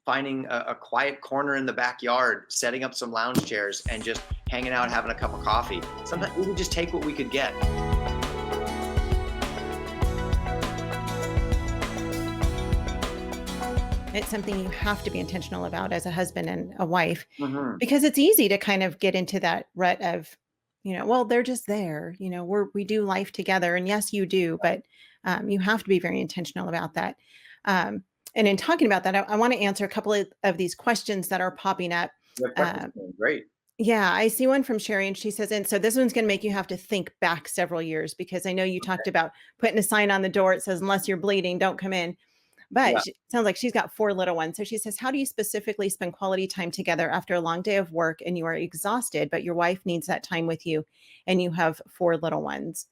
finding a quiet corner in the backyard, setting up some lounge chairs and just hanging out, having a cup of coffee. Sometimes we would just take what we could get. It's something you have to be intentional about as a husband and a wife, Mm-hmm. because it's easy to kind of get into that rut of, well, they're just there, we do life together. And yes, you do, but you have to be very intentional about that. And in talking about that, I want to answer a couple of these questions that are popping up. Great. Yeah, I see one from Sherry, and she says, and so this one's going to make you have to think back several years, because I know you talked about putting a sign on the door. It says, unless you're bleeding, don't come in. But it sounds like she's got 4 little ones. So she says, how do you specifically spend quality time together after a long day of work and you are exhausted, but your wife needs that time with you and you have 4 little ones?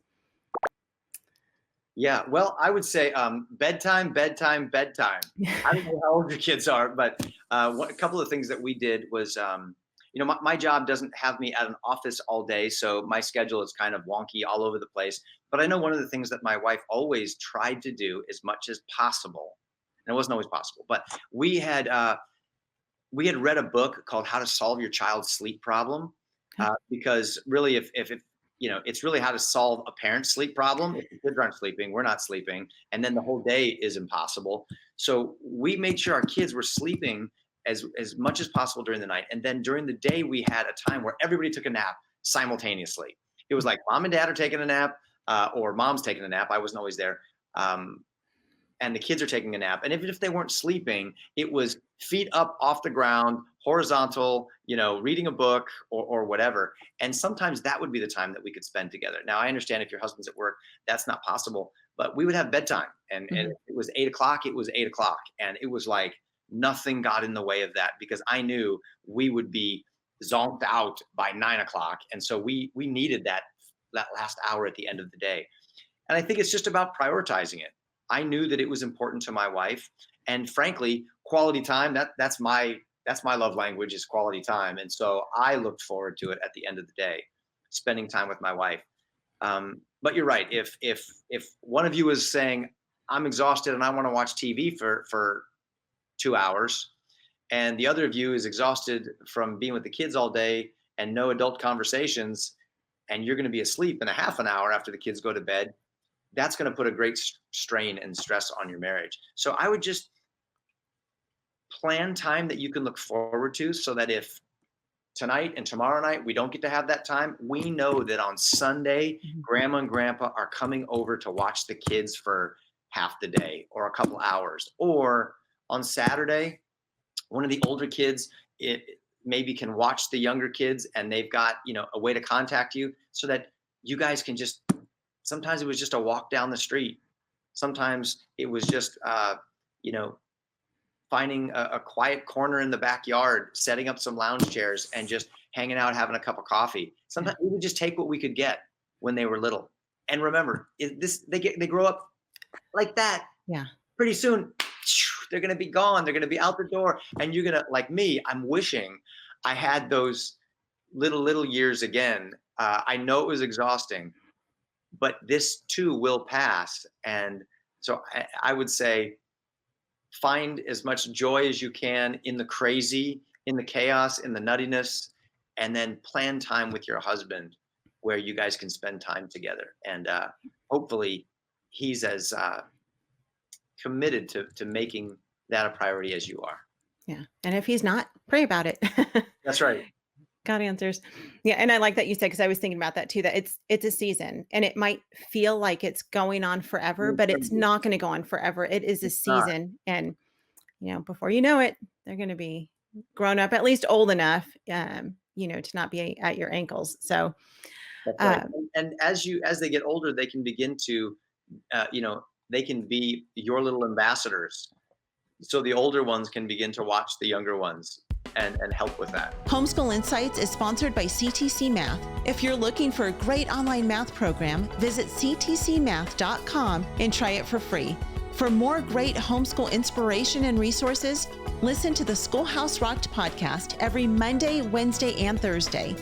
Yeah, well, I would say bedtime. I don't know how old your kids are, but a couple of things that we did was, my job doesn't have me at an office all day, so my schedule is kind of wonky all over the place. But I know one of the things that my wife always tried to do as much as possible, and it wasn't always possible, but we had read a book called How to Solve Your Child's Sleep Problem, because really, if it's really how to solve a parent's sleep problem. If the kids aren't sleeping, we're not sleeping, and then the whole day is impossible. So we made sure our kids were sleeping as much as possible during the night, and then during the day we had a time where everybody took a nap simultaneously. It was like mom and dad are taking a nap, or mom's taking a nap. I wasn't always there. And the kids are taking a nap. And even if they weren't sleeping, it was feet up off the ground, horizontal, reading a book or whatever. And sometimes that would be the time that we could spend together. Now, I understand if your husband's at work, that's not possible, but we would have bedtime. And it was 8 o'clock, it was 8 o'clock. And it was like nothing got in the way of that, because I knew we would be zonked out by 9 o'clock. And so we needed that last hour at the end of the day. And I think it's just about prioritizing it. I knew that it was important to my wife, and frankly, quality time, that's my love language, is quality time. And so I looked forward to it at the end of the day, spending time with my wife. But you're right. If one of you is saying, I'm exhausted and I want to watch TV for 2 hours, and the other of you is exhausted from being with the kids all day and no adult conversations, and you're going to be asleep in a half an hour after the kids go to bed, that's going to put a great strain and stress on your marriage. So I would just plan time that you can look forward to, so that if tonight and tomorrow night we don't get to have that time, we know that on Sunday, grandma and grandpa are coming over to watch the kids for half the day or a couple hours. Or on Saturday, one of the older kids maybe can watch the younger kids, and they've got a way to contact you, so that you guys can just, sometimes it was just a walk down the street. Sometimes it was just, finding a quiet corner in the backyard, setting up some lounge chairs and just hanging out, having a cup of coffee. Sometimes we would just take what we could get when they were little. And remember, they grow up like that. Yeah. Pretty soon, they're going to be gone. They're going to be out the door. And you're going to, like me, I'm wishing I had those little years again. I know it was exhausting, but this too will pass. And so I would say, find as much joy as you can in the crazy, in the chaos, in the nuttiness, and then plan time with your husband where you guys can spend time together. And hopefully he's as committed to making that a priority as you are. Yeah. And if he's not, pray about it. That's right. God answers. Yeah. And I like that you said, because I was thinking about that too, that it's a season, and it might feel like it's going on forever, but it's not going to go on forever. It is a season. And, before you know it, they're going to be grown up, at least old enough, to not be at your ankles. So, right. And as they get older, they can begin to, they can be your little ambassadors. So the older ones can begin to watch the younger ones and help with that. Homeschool Insights is sponsored by CTC Math. If you're looking for a great online math program, visit ctcmath.com and try it for free. For more great homeschool inspiration and resources, listen to the Schoolhouse Rocked podcast every Monday, Wednesday, and Thursday.